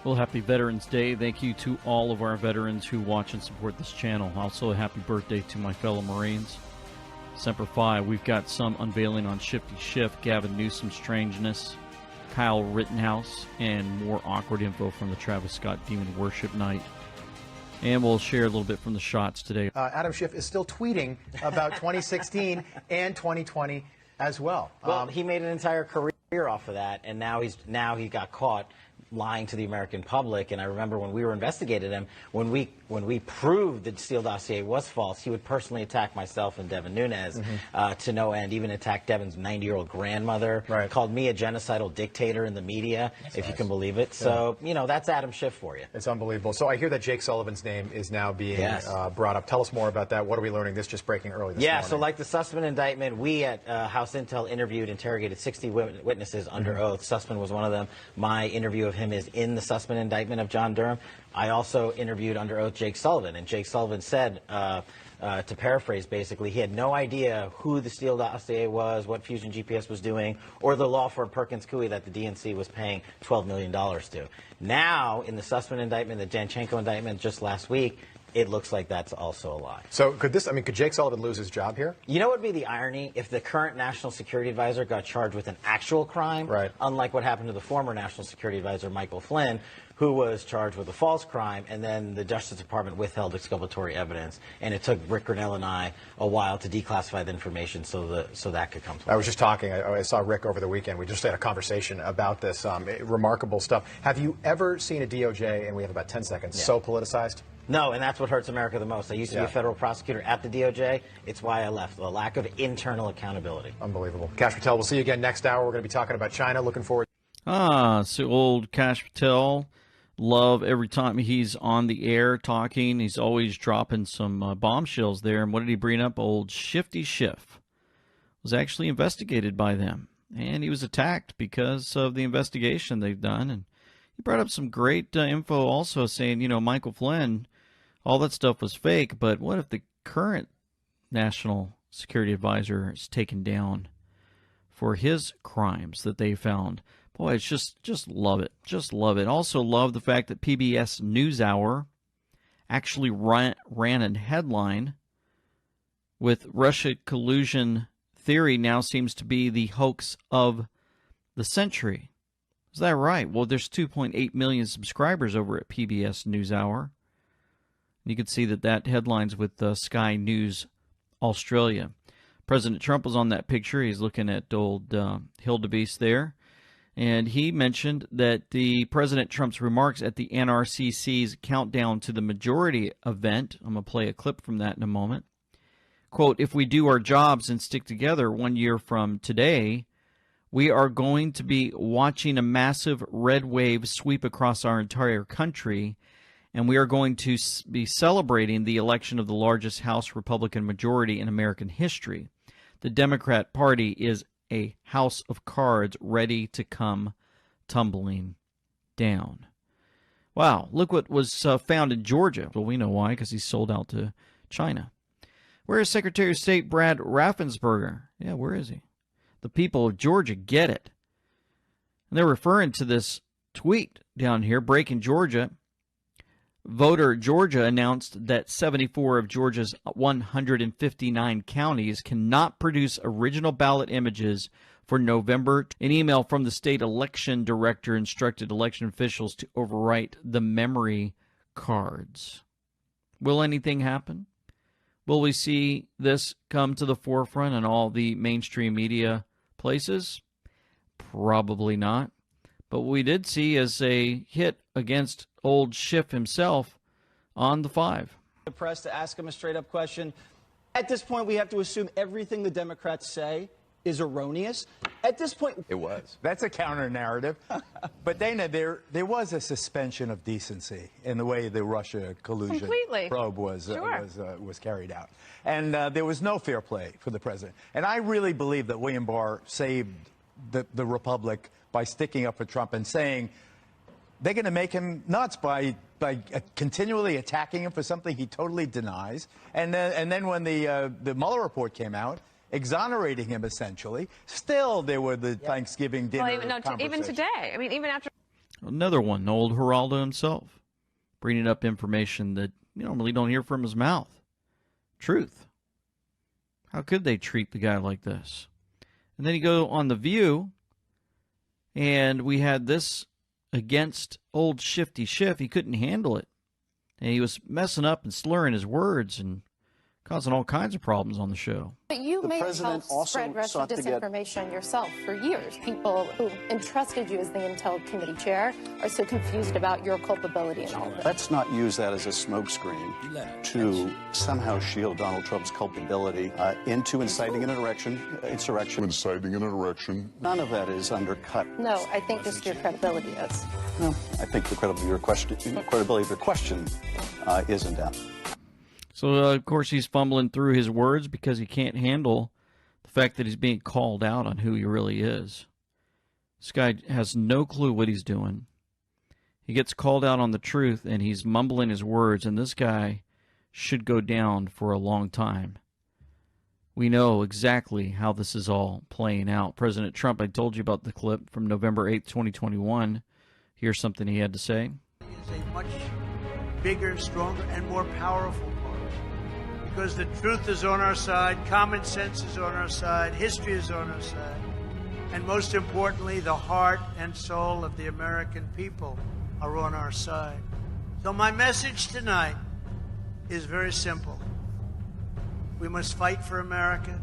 Well, happy Veterans Day. Thank you to all of our veterans who watch and support this channel. Also, a happy birthday to my fellow Marines. Semper Fi, we've got some unveiling on Shifty Schiff, Gavin Newsom's strangeness, Kyle Rittenhouse, and more awkward info from the Travis Scott Demon Worship Night. And we'll share a little bit from the shots today. Adam Schiff is still tweeting about 2016 and 2020 as well. Well, he made an entire career off of that, and now he got caught lying to the American public. And I remember when we were investigating him, when we proved that Steele dossier was false, he would personally attack myself and Devin Nunes to no end, even attack Devin's 90-year-old grandmother, called me a genocidal dictator in the media, if you can believe it. So, you know, that's Adam Schiff for you. It's unbelievable. So I hear that Jake Sullivan's name is now being brought up. Tell us more about that. What are we learning? This just breaking early this morning. So like the Sussman indictment, we at House Intel interrogated 60 witnesses under oath. Sussman was one of them. My interview of him is in the Sussman indictment of John Durham. I also interviewed under oath Jake Sullivan, and Jake Sullivan said, to paraphrase basically, he had no idea who the Steele dossier was, what Fusion GPS was doing, or the law firm Perkins Coie that the DNC was paying $12 million to. Now, in the Sussman indictment, the Danchenko indictment just last week, it looks like that's also a lie. So could Jake Sullivan lose his job here? You know what would be the irony? If the current National Security Advisor got charged with an actual crime, unlike what happened to the former National Security Advisor, Michael Flynn, who was charged with a false crime, and then the Justice Department withheld exculpatory evidence, and it took Rick Grinnell and I a while to declassify the information so that could come to light. I was just talking, I saw Rick over the weekend. We just had a conversation about this. Remarkable stuff. Have you ever seen a DOJ, and we have about 10 seconds, so politicized? No, and that's what hurts America the most. I used to be a federal prosecutor at the DOJ. It's why I left. The lack of internal accountability. Unbelievable. Kash Patel, we'll see you again next hour. We're going to be talking about China. Looking forward. So old Kash Patel. Love every time he's on the air talking. He's always dropping some bombshells there. And what did he bring up? Old Shifty Schiff was actually investigated by them. And he was attacked because of the investigation they've done. And he brought up some great info also saying, you know, Michael Flynn, all that stuff was fake, but what if the current National Security Advisor is taken down for his crimes that they found? Boy, it's just love it. Just love it. Also love the fact that PBS NewsHour actually ran a headline with Russia collusion theory now seems to be the hoax of the century. Is that right? Well, there's 2.8 million subscribers over at PBS NewsHour. You can see that headlines with Sky News Australia. President Trump was on that picture. He's looking at old Hildebeest there. And he mentioned that the President Trump's remarks at the NRCC's Countdown to the Majority event, I'm going to play a clip from that in a moment, quote, "If we do our jobs and stick together 1 year from today, we are going to be watching a massive red wave sweep across our entire country, and we are going to be celebrating the election of the largest House Republican majority in American history. The Democrat Party is a house of cards ready to come tumbling down." Wow, look what was found in Georgia. Well, we know why, because he's sold out to China. Where is Secretary of State Brad Raffensperger? Yeah, where is he? The people of Georgia get it. And they're referring to this tweet down here, Breaking Georgia. Voter Georgia announced that 74 of Georgia's 159 counties cannot produce original ballot images for November. An email from the state election director instructed election officials to overwrite the memory cards. Will anything happen? Will we see this come to the forefront in all the mainstream media places? Probably not. But what we did see is a hit against old Schiff himself on the 5. The press to ask him a straight-up question. At this point, we have to assume everything the Democrats say is erroneous. At this point, it was. That's a counter-narrative. But Dana, there was a suspension of decency in the way the Russia collusion probe was carried out, and there was no fair play for the president. And I really believe that William Barr saved the Republic by sticking up for Trump and saying they're going to make him nuts by continually attacking him for something he totally denies. And then when the Mueller report came out, exonerating him essentially, still there were the Thanksgiving dinner conversations. Even today. I mean, even after. Another one, old Geraldo himself, bringing up information that you normally don't hear from his mouth. Truth. How could they treat the guy like this? And then you go on The View, and we had this against old Shifty Schiff. He couldn't handle it. And he was messing up and slurring his words and causing all kinds of problems on the show. But you may have helped spread Russian disinformation yourself for years. People who entrusted you as the Intel Committee chair are so confused about your culpability in all of this. Let's not use that as a smokescreen to somehow shield Donald Trump's culpability into inciting an insurrection. Inciting an insurrection. None of that is undercut. No, I think just your credibility is. No, I think the credibility of your question is in doubt. So, of course, he's fumbling through his words because he can't handle the fact that he's being called out on who he really is. This guy has no clue what he's doing. He gets called out on the truth, and he's mumbling his words, and this guy should go down for a long time. We know exactly how this is all playing out. President Trump, I told you about the clip from November 8th, 2021. Here's something he had to say. It's a much bigger, stronger, and more powerful party. Because the truth is on our side, common sense is on our side, history is on our side, and most importantly, the heart and soul of the American people are on our side. So my message tonight is very simple. We must fight for America.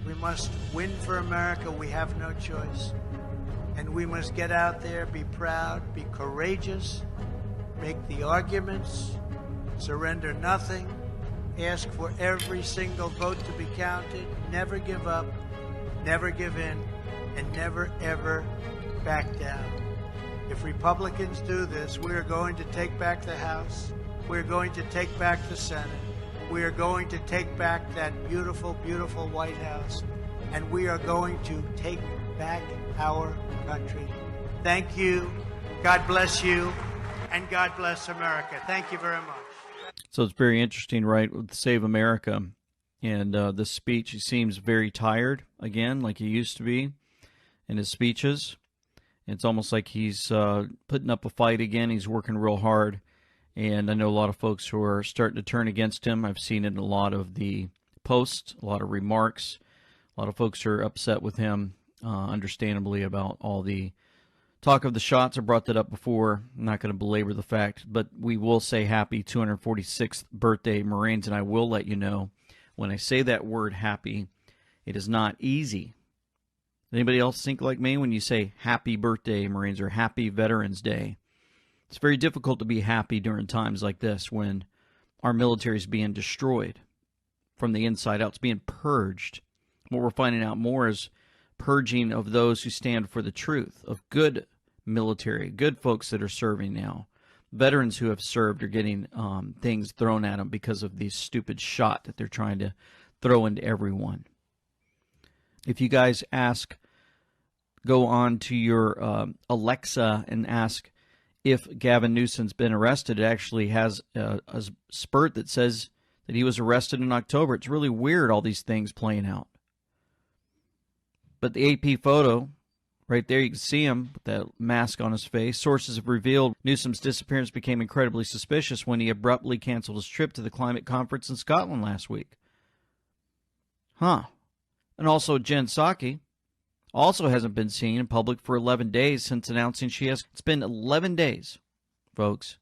We must win for America. We have no choice. And we must get out there, be proud, be courageous, make the arguments, surrender nothing, ask for every single vote to be counted, never give up, never give in, and never, ever back down. If Republicans do this, we are going to take back the House. We're going to take back the Senate. We are going to take back that beautiful, beautiful White House. And we are going to take back our country. Thank you. God bless you. And God bless America. Thank you very much. So it's very interesting, right, with Save America and this speech. He seems very tired, again, like he used to be in his speeches. It's almost like he's putting up a fight again. He's working real hard. And I know a lot of folks who are starting to turn against him. I've seen it in a lot of the posts, a lot of remarks. A lot of folks are upset with him, understandably, about all the talk of the shots. I brought that up before. I'm not going to belabor the fact, but we will say happy 246th birthday, Marines, and I will let you know when I say that word happy, it is not easy. Anybody else think like me when you say happy birthday, Marines, or happy Veterans Day? It's very difficult to be happy during times like this when our military is being destroyed from the inside out. It's being purged. What we're finding out more is purging of those who stand for the truth, of good military, good folks that are serving now. Veterans who have served are getting things thrown at them because of the stupid shot that they're trying to throw into everyone. If you guys go on to your Alexa and ask if Gavin Newsom's been arrested, it actually has a spurt that says that he was arrested in October. It's really weird, all these things playing out. But the AP photo, right there, you can see him with that mask on his face. Sources have revealed Newsom's disappearance became incredibly suspicious when he abruptly canceled his trip to the climate conference in Scotland last week. And also Jen Psaki also hasn't been seen in public for 11 days since announcing she has. It's been 11 days, folks,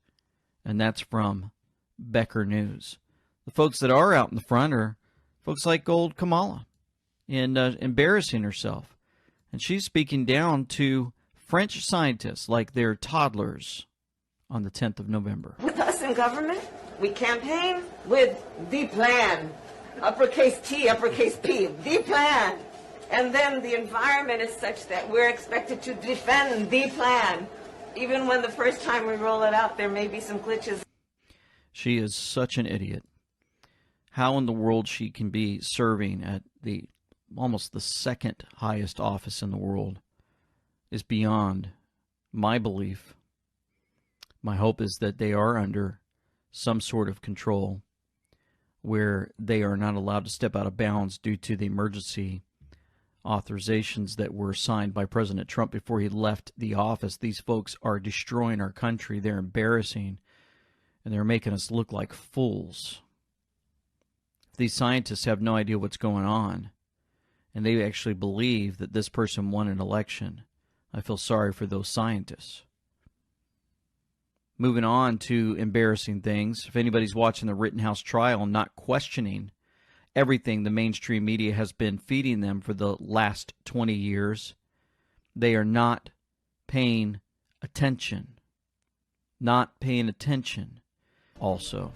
and that's from Becker News. The folks that are out in the front are folks like old Kamala, and embarrassing herself. And she's speaking down to French scientists like they're toddlers on the 10th of November. With us in government, we campaign with the plan. Uppercase T, uppercase P, the plan. And then the environment is such that we're expected to defend the plan. Even when the first time we roll it out, there may be some glitches. She is such an idiot. How in the world she can be serving at almost the second highest office in the world is beyond my belief. My hope is that they are under some sort of control where they are not allowed to step out of bounds due to the emergency authorizations that were signed by President Trump before he left the office. These folks are destroying our country. They're embarrassing, and they're making us look like fools. These scientists have no idea what's going on, and they actually believe that this person won an election. I feel sorry for those scientists. Moving on to embarrassing things. If anybody's watching the Rittenhouse trial and not questioning everything the mainstream media has been feeding them for the last 20 years, they are not paying attention. Not paying attention also.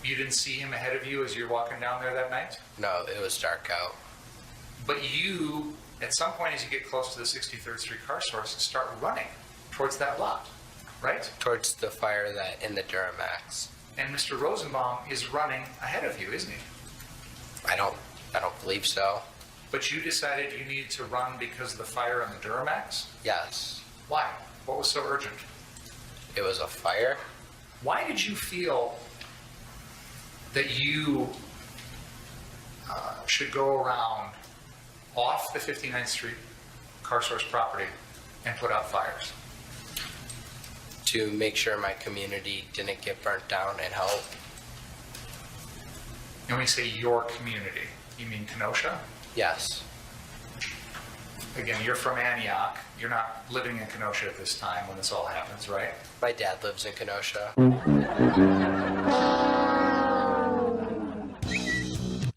You didn't see him ahead of you as you're walking down there that night? No, it was dark out. But you, at some point as you get close to the 63rd Street car source, start running towards that lot, right? Towards the fire that in the Duramax. And Mr. Rosenbaum is running ahead of you, isn't he? I don't believe so. But you decided you needed to run because of the fire on the Duramax? Yes. Why? What was so urgent? It was a fire. Why did you feel that you should go around off the 59th Street car source property and put out fires? To make sure my community didn't get burnt down and help. And when you say your community, you mean Kenosha? Yes. Again, you're from Antioch. You're not living in Kenosha at this time when this all happens, right? My dad lives in Kenosha.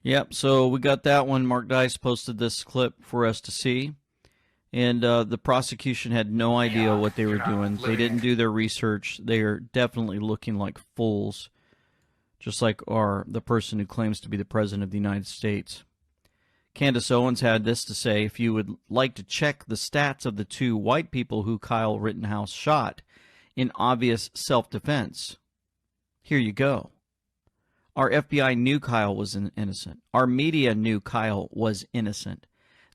Yep, so we got that one. Mark Dice posted this clip for us to see. And the prosecution had no idea what they were doing. They didn't do their research. They are definitely looking like fools, just like the person who claims to be the President of the United States. Candace Owens had this to say: if you would like to check the stats of the two white people who Kyle Rittenhouse shot in obvious self-defense, here you go. Our FBI knew Kyle was innocent. Our media knew Kyle was innocent.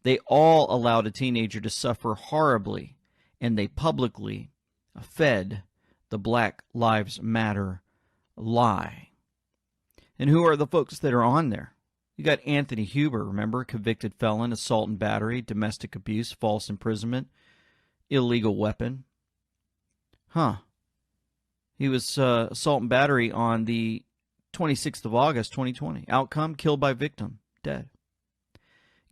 They all allowed a teenager to suffer horribly, and they publicly fed the Black Lives Matter lie. And who are the folks that are on there? You got Anthony Huber, remember? Convicted felon, assault and battery, domestic abuse, false imprisonment, illegal weapon. He was assault and battery on the 26th of August, 2020. Outcome, killed by victim, dead.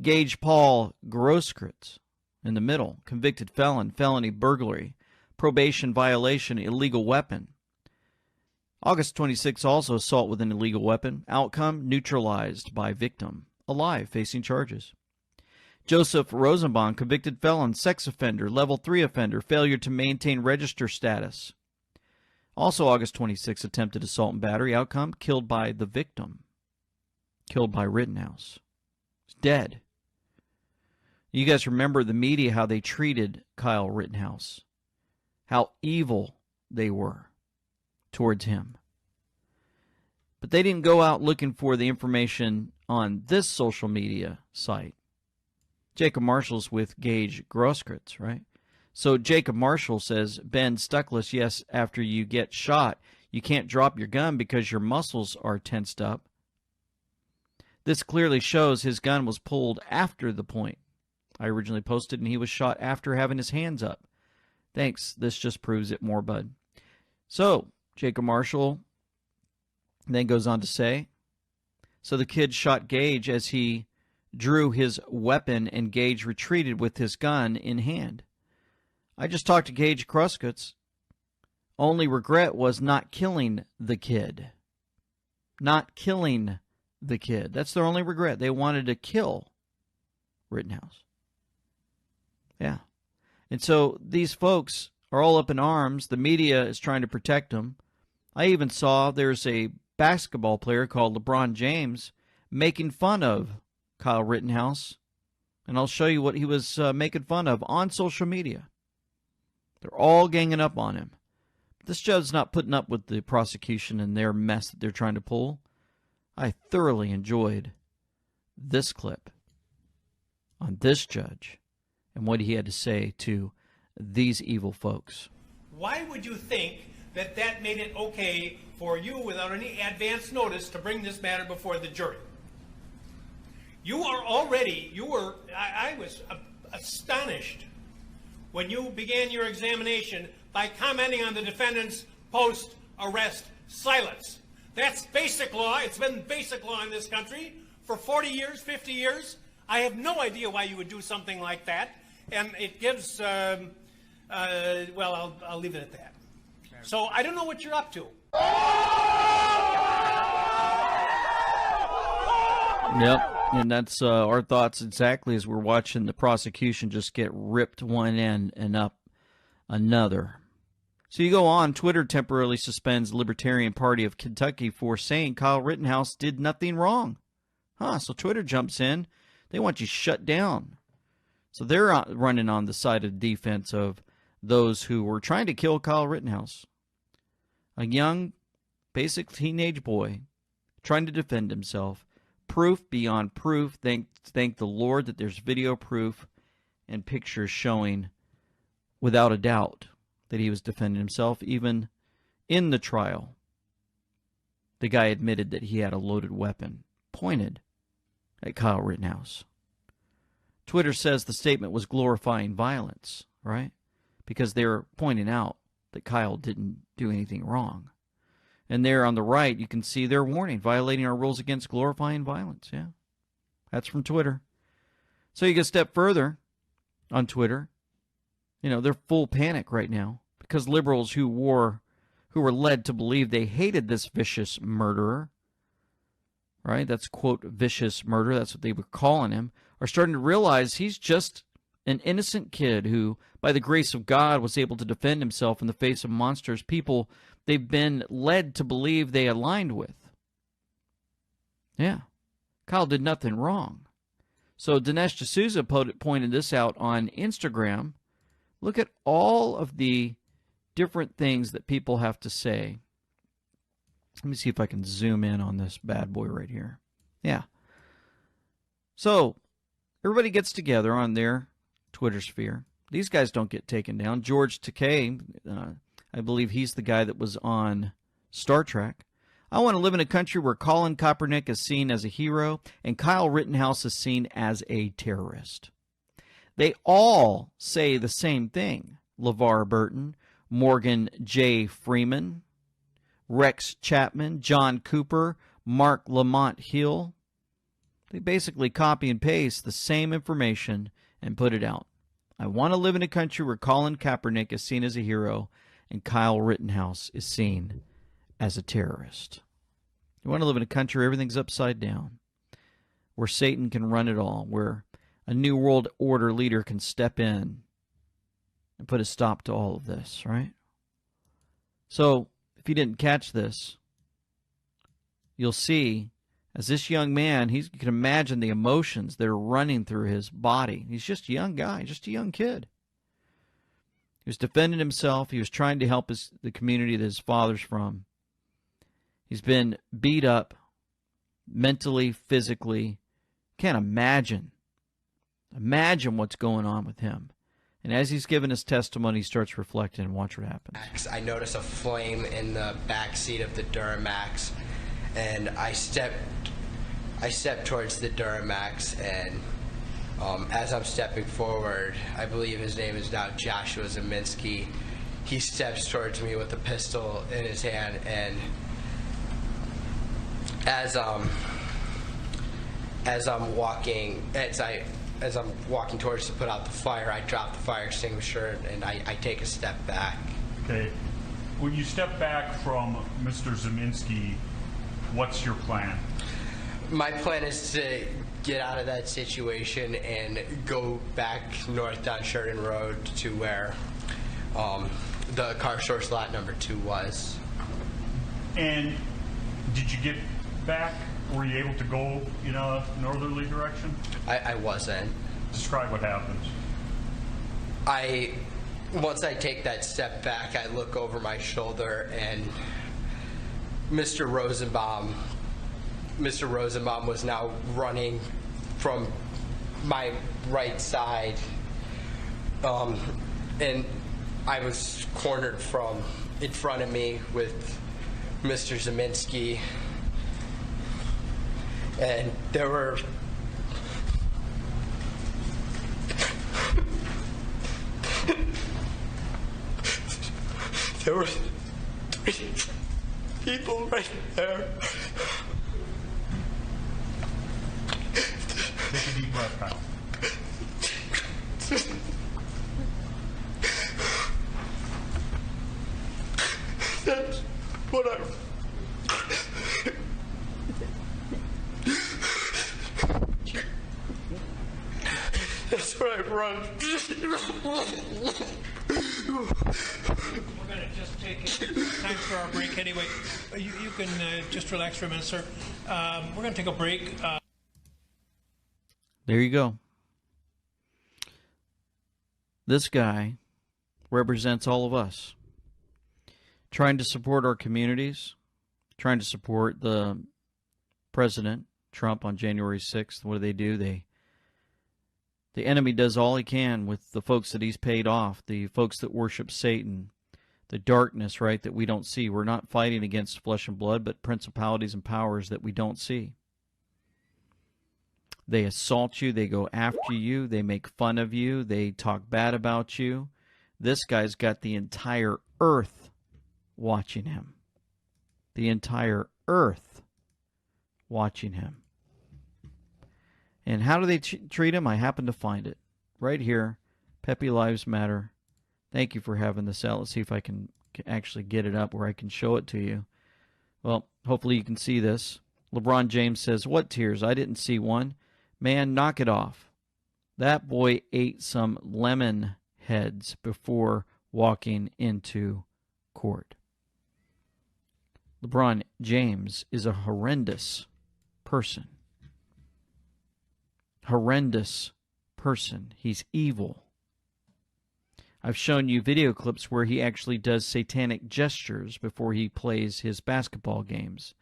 Gage Paul Grosskreutz, in the middle, convicted felon, felony burglary, probation violation, illegal weapon. August 26th, also assault with an illegal weapon. Outcome, neutralized by victim, alive, facing charges. Joseph Rosenbaum, convicted felon, sex offender, level 3 offender, failure to maintain register status. Also August 26th, attempted assault and battery. Outcome, killed by the victim. Killed by Rittenhouse. He's dead. You guys remember the media, how they treated Kyle Rittenhouse. How evil they were towards him. But they didn't go out looking for the information on this social media site. Jacob Marshall's with Gage Grosskreutz, right? So Jacob Marshall says, Ben Stuckless, yes, after you get shot, you can't drop your gun because your muscles are tensed up. This clearly shows his gun was pulled after the point. I originally posted, and he was shot after having his hands up. Thanks. This just proves it more, bud. So Jacob Marshall then goes on to say, so the kid shot Gage as he drew his weapon, and Gage retreated with his gun in hand. I just talked to Gage Grosskreutz. Only regret was not killing the kid. Not killing the kid. That's their only regret. They wanted to kill Rittenhouse. Yeah. And so these folks are all up in arms. The media is trying to protect them. I even saw there's a basketball player called LeBron James making fun of Kyle Rittenhouse. And I'll show you what he was making fun of on social media. They're all ganging up on him. This judge's not putting up with the prosecution and their mess that they're trying to pull. I thoroughly enjoyed this clip on this judge and what he had to say to these evil folks. Why would you think that that made it okay for you, without any advance notice, to bring this matter before the jury? I was astonished when you began your examination by commenting on the defendant's post-arrest silence. That's basic law. It's been basic law in this country for 40 years, 50 years. I have no idea why you would do something like that. And it gives, well, I'll leave it at that. So I don't know what you're up to. Yep, and that's our thoughts exactly as we're watching the prosecution just get ripped one end and up another. So you go on, Twitter temporarily suspends the Libertarian Party of Kentucky for saying Kyle Rittenhouse did nothing wrong. So Twitter jumps in. They want you shut down. So they're running on the side of defense of those who were trying to kill Kyle Rittenhouse. A young, basic teenage boy trying to defend himself. Proof beyond proof. Thank the Lord that there's video proof and pictures showing without a doubt that he was defending himself. Even in the trial, the guy admitted that he had a loaded weapon pointed at Kyle Rittenhouse. Twitter says the statement was glorifying violence, right? Because they're pointing out that Kyle didn't do anything wrong. And there on the right, you can see their warning, violating our rules against glorifying violence. Yeah, that's from Twitter. So you get a step further on Twitter. You know, they're full panic right now because liberals who were led to believe they hated this vicious murderer, right? That's, quote, vicious murder. That's what they were calling him, are starting to realize he's just an innocent kid who, by the grace of God, was able to defend himself in the face of monsters, people they've been led to believe they aligned with. Yeah, Kyle did nothing wrong. So Dinesh D'Souza pointed this out on Instagram. Look at all of the different things that people have to say. Let me see if I can zoom in on this bad boy right here. Yeah. So everybody gets together on their Twitter sphere. These guys don't get taken down. George Takei, I believe he's the guy that was on Star Trek. I want to live in a country where Colin Kaepernick is seen as a hero and Kyle Rittenhouse is seen as a terrorist. They all say the same thing. LeVar Burton, Morgan J. Freeman, Rex Chapman, John Cooper, Mark Lamont Hill. They basically copy and paste the same information and put it out. I want to live in a country where Colin Kaepernick is seen as a hero and Kyle Rittenhouse is seen as a terrorist. You want to live in a country where everything's upside down, where Satan can run it all, where a new world order leader can step in and put a stop to all of this, right? So, if you didn't catch this, you'll see, as this young man, you can imagine the emotions that are running through his body. He's just a young guy, just a young kid. He was defending himself. He was trying to help the community that his father's from. He's been beat up mentally, physically. Can't imagine what's going on with him. And as he's given his testimony, he starts reflecting and watch what happens. I noticed a flame in the back seat of the Duramax, and I stepped towards the Duramax, and as I'm stepping forward, I believe his name is now Joshua Zeminski. He steps towards me with a pistol in his hand, and as I'm walking towards to put out the fire, I drop the fire extinguisher and I take a step back. Okay. When you step back from Mr. Zeminski, what's your plan? My plan is to get out of that situation and go back north down Sheridan Road to where the car source lot number 2 was. And did you get back? Were you able to go in a northerly direction? I wasn't. Describe what happens. Once I take that step back, I look over my shoulder, and Mr. Rosenbaum was now running from my right side, and I was cornered from in front of me with Mr. Zeminski, and there were There were 3 people right there. Take a deep breath, Kyle. That's what That's what I run. We're going to just take time for our break anyway. You can just relax for a minute, sir. We're going to take a break. There you go. This guy represents all of us, trying to support our communities, trying to support the President Trump on January 6th. What do? The enemy does all he can with the folks that he's paid off, the folks that worship Satan, the darkness, right, that we don't see. We're not fighting against flesh and blood, but principalities and powers that we don't see. They assault you, they go after you, they make fun of you, they talk bad about you. This guy's got the entire earth watching him. The entire earth watching him. And how do they treat him? I happen to find it right here. Pepe Lives Matter. Thank you for having this out. Let's see if I can actually get it up where I can show it to you. Well, hopefully you can see this. LeBron James says, "What tears? I didn't see one. Man, knock it off. That boy ate some lemon heads before walking into court." LeBron James is a horrendous person. Horrendous person. He's evil. I've shown you video clips where he actually does satanic gestures before he plays his basketball games.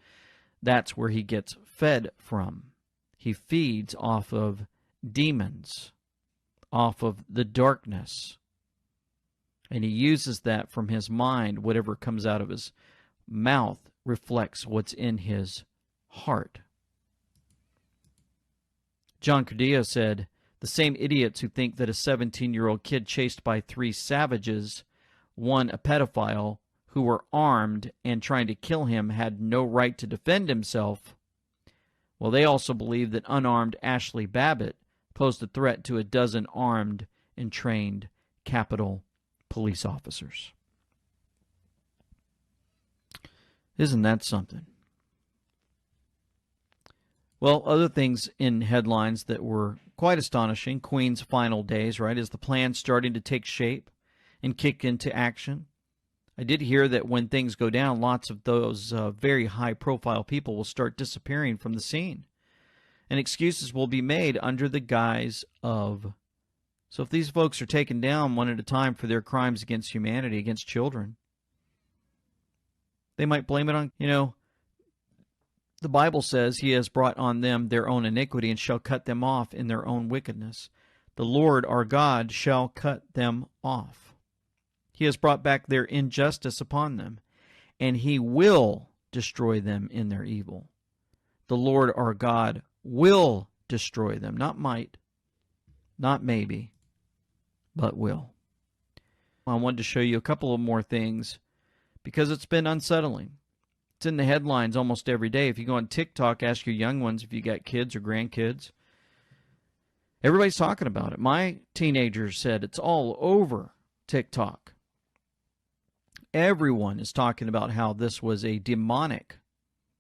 That's where he gets fed from. He feeds off of demons, off of the darkness. And he uses that from his mind. Whatever comes out of his mouth reflects what's in his heart. John Cordillo said, "The same idiots who think that a 17-year-old kid chased by 3 savages, one a pedophile, who were armed and trying to kill him had no right to defend himself, well, they also believe that unarmed Ashley Babbitt posed a threat to a dozen armed and trained Capitol police officers." Isn't that something? Well, other things in headlines that were quite astonishing. Queen's final days, right? Is the plan starting to take shape and kick into action? I did hear that when things go down, lots of those very high-profile people will start disappearing from the scene. And excuses will be made under the guise of... So if these folks are taken down one at a time for their crimes against humanity, against children, they might blame it on, the Bible says he has brought on them their own iniquity and shall cut them off in their own wickedness. The Lord our God shall cut them off. He has brought back their injustice upon them, and he will destroy them in their evil. The Lord our God will destroy them, not might, not maybe, but will. I wanted to show you a couple of more things because it's been unsettling. It's in the headlines almost every day. If you go on TikTok, ask your young ones if you got kids or grandkids. Everybody's talking about it. My teenagers said it's all over TikTok. Everyone is talking about how this was a demonic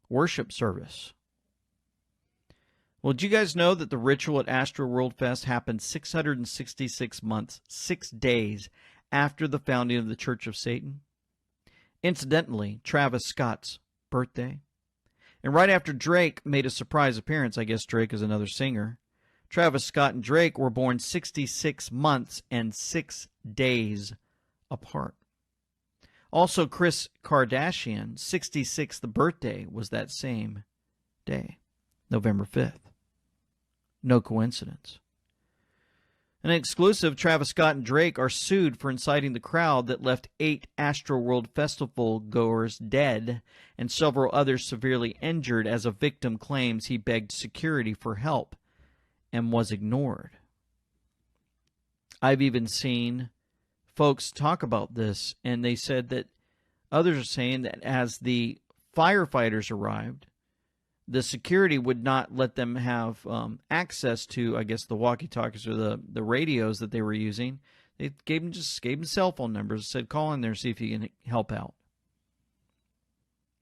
worship service. Well, did you guys know that the ritual at Astro World Fest happened 666 months, 6 days after the founding of the Church of Satan? Incidentally, Travis Scott's birthday. And right after Drake made a surprise appearance, I guess Drake is another singer, Travis Scott and Drake were born 66 months and 6 days apart. Also, Kris Kardashian's 66th birthday was that same day, November 5th. No coincidence. An exclusive, Travis Scott and Drake are sued for inciting the crowd that left 8 Astroworld Festival goers dead and several others severely injured as a victim claims he begged security for help and was ignored. I've even seen folks talk about this, and they said that Others are saying that as the firefighters arrived, the security would not let them have access to, I guess, the walkie-talkies or the radios that they were using. They gave them cell phone numbers, said, call in there, see if you can help out.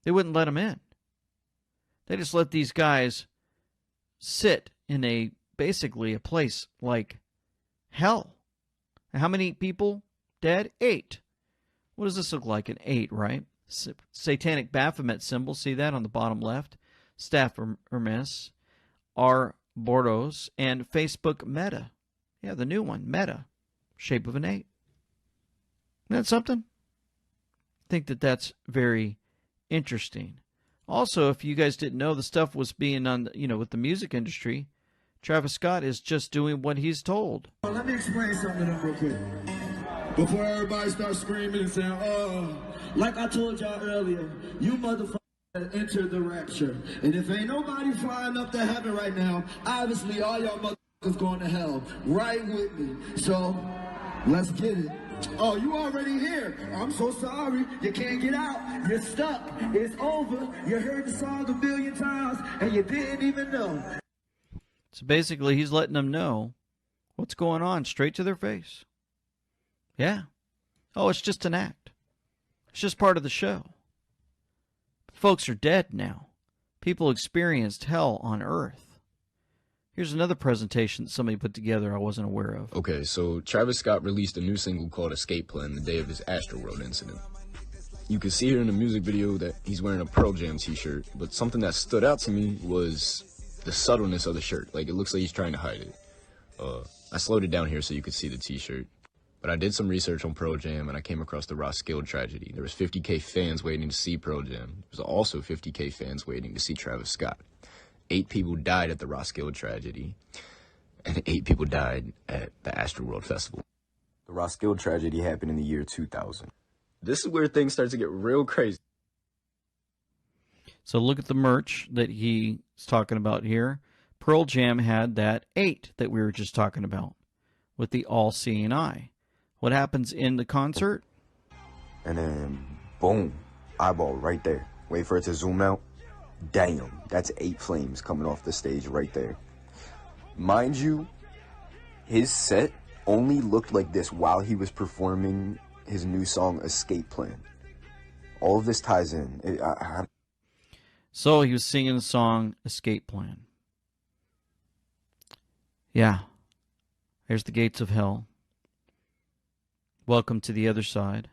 They wouldn't let them in. They just let these guys sit in basically a place like hell. How many people dead? 8. What does this look like? An 8, right? Satanic Baphomet symbol. See that on the bottom left? Staff Hermes, R. Bordeaux, and Facebook Meta. Yeah, the new one, Meta. Shape of an 8. Isn't that something? I think that that's very interesting. Also, if you guys didn't know, the stuff was being done, with the music industry. Travis Scott is just doing what he's told. Let me explain something to them real quick. Before everybody starts screaming and saying, oh, like I told y'all earlier, you motherfuckers entered the rapture. And if ain't nobody flying up to heaven right now, obviously all y'all motherfuckers going to hell. Right with me. So, let's get it. Oh, you already here. I'm so sorry. You can't get out. You're stuck. It's over. You heard the song 1,000,000 times and you didn't even know. So basically, he's letting them know what's going on straight to their face. Yeah. Oh, it's just an act. It's just part of the show. Folks are dead now. People experienced hell on earth. Here's another presentation that somebody put together I wasn't aware of. Okay, so Travis Scott released a new single called Escape Plan the day of his Astroworld incident. You can see here in the music video that he's wearing a Pearl Jam t-shirt, but something that stood out to me was the subtleness of the shirt. Like, it looks like he's trying to hide it. I slowed it down here so you could see the t-shirt. But I did some research on Pearl Jam, and I came across the Roskilde tragedy. There was 50K fans waiting to see Pearl Jam. There was also 50K fans waiting to see Travis Scott. 8 people died at the Roskilde tragedy, and 8 people died at the Astroworld Festival. The Roskilde tragedy happened in the year 2000. This is where things start to get real crazy. So look at the merch that he's talking about here. Pearl Jam had that 8 that we were just talking about with the all-seeing eye. What happens in the concert? And then, boom, eyeball right there. Wait for it to zoom out. Damn, that's 8 flames coming off the stage right there. Mind you, his set only looked like this while he was performing his new song, Escape Plan. All of this ties in. So he was singing the song, Escape Plan. Yeah. There's the gates of hell. Welcome to the other side.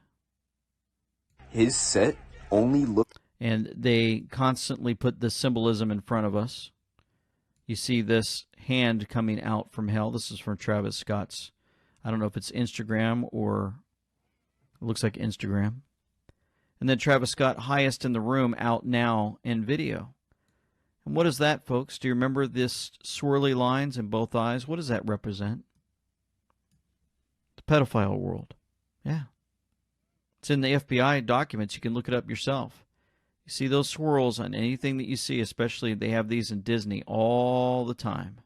His set only looked... And they constantly put the symbolism in front of us. You see this hand coming out from hell. This is from Travis Scott's, I don't know if it's Instagram or it looks like Instagram. And then Travis Scott, highest in the room, out now in video. And what is that, folks? Do you remember this swirly lines in both eyes? What does that represent? The pedophile world. Yeah. It's in the FBI documents. You can look it up yourself. You see those swirls on anything that you see, especially they have these in Disney all the time.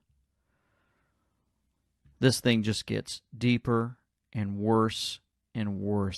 This thing just gets deeper and worse and worse.